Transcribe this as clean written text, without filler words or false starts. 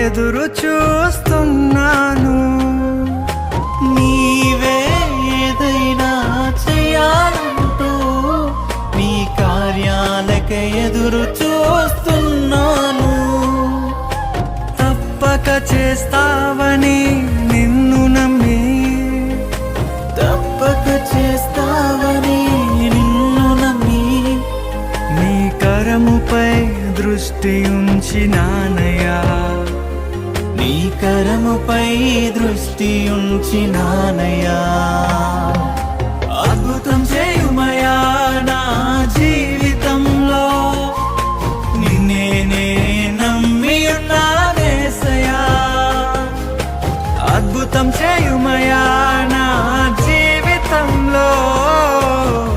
ఎదురు చూస్తున్నాను. నీవే ఏదైనా చేయాలంటూ నీ కార్యాలకే ఎదురు చూస్తున్నాను. తప్పక చేస్తావని నిన్ను నమ్మి, తప్పక చేస్తావని నిన్ను నమ్మి, నీ కరముపై దృష్టి ఉంచినానయ్యా, నీ కరముపై దృష్టి ఉంచినానయ్యా.